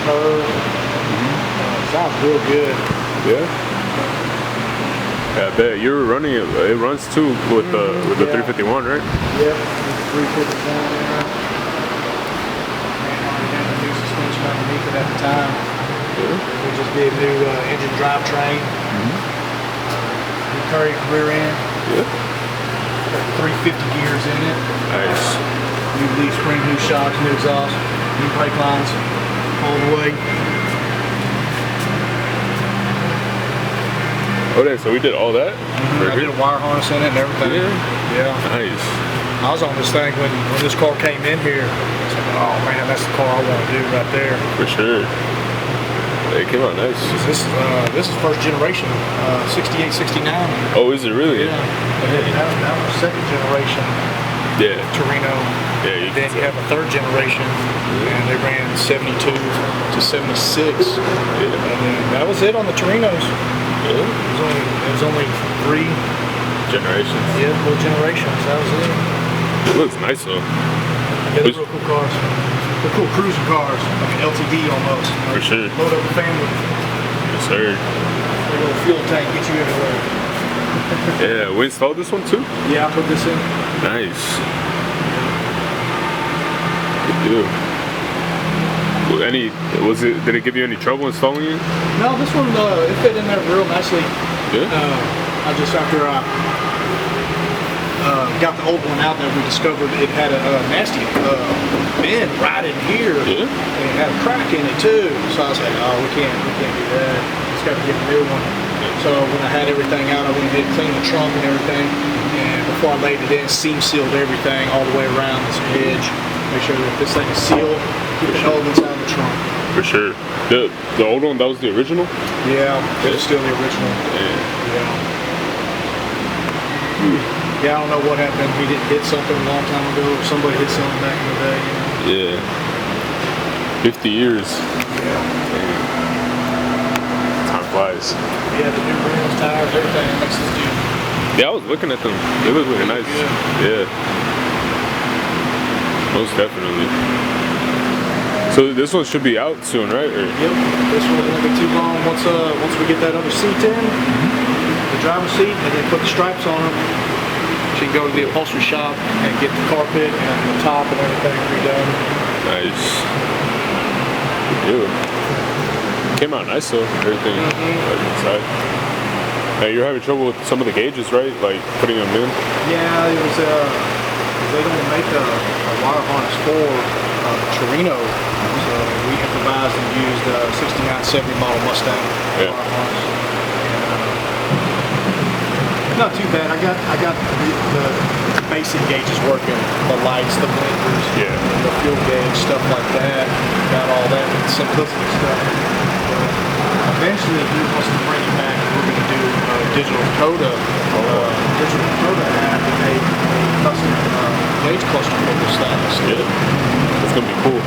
curve. Sounds real good. Yeah. Yeah, I bet you were running it. It runs too with the 351, right? Yep, 351 there. And we had the new suspension underneath it at the time. Yeah. We just did new engine drivetrain. New curved rear end. Yeah. 350 gears in it. Nice. New leaf spring, new shocks, new exhaust, new brake lines all the way. Oh, yeah, so we did all that? I did a wire harness in it and everything. Yeah. Nice. I was on this thing when this car came in here. I was like, oh man, that's the car I want to do right there. For sure. It came out nice. This is first generation, 68, 69. Oh, is it really? Yeah. That was second generation. Yeah. Torino. Yeah. Then you have a third generation, and they ran 72 to 76. Yeah. And then that was it on the Torinos. Yeah. It was only 3 generations. Yeah, 4 generations. That was it. It looks nice though. Yeah, they're real cool cars. They're cool cruising cars, like an LTD almost. For sure. Load up the family. Yes, sir. Big old fuel tank, get you everywhere. Yeah, we installed this one too? Yeah, I put this in. Nice. Good deal. Did it give you any trouble installing it? No, this one it fit in there real nicely. Yeah. After I got the old one out there, we discovered it had a nasty bend right in here. Yeah. And it had a crack in it too. So I was like, oh, we can't do that. Just got to get a new one. So when I had everything out, I went ahead and cleaned the trunk and everything. And before I laid it in, seam sealed everything all the way around this edge. Make sure that this thing is sealed. Keep the elements out of the trunk. For sure. The old one, that was the original? Yeah, it's still the original. Yeah. Yeah, I don't know what happened. He didn't hit something a long time ago. Or somebody hit something back in the day. Yeah. 50 years. Yeah. Time flies. Yeah, the new rims, tires, everything makes this dude. Yeah, I was looking at them. They look really nice. Yeah. Most definitely. So this one should be out soon, right? Or? Yep. This one won't be too long. Once we get that other seat in, the driver's seat, and then put the stripes on them, she can go to the upholstery shop and get the carpet and the top and everything redone. Nice. Good deal. Came out nice though. Everything inside. Now you're having trouble with some of the gauges, right? Like putting them in. Yeah, it was. They don't make a wire harness for Torino, so we improvised and used a 69, 70 model Mustang wire harness. And, not too bad. I got the basic gauges working, the lights, the blinkers, the fuel gauge, stuff like that. Got all that simplicity stuff. Eventually, he wants to bring it back. We're going to do digital Coda app and a custom gauge cluster for this thing. Yeah, it's going to be cool.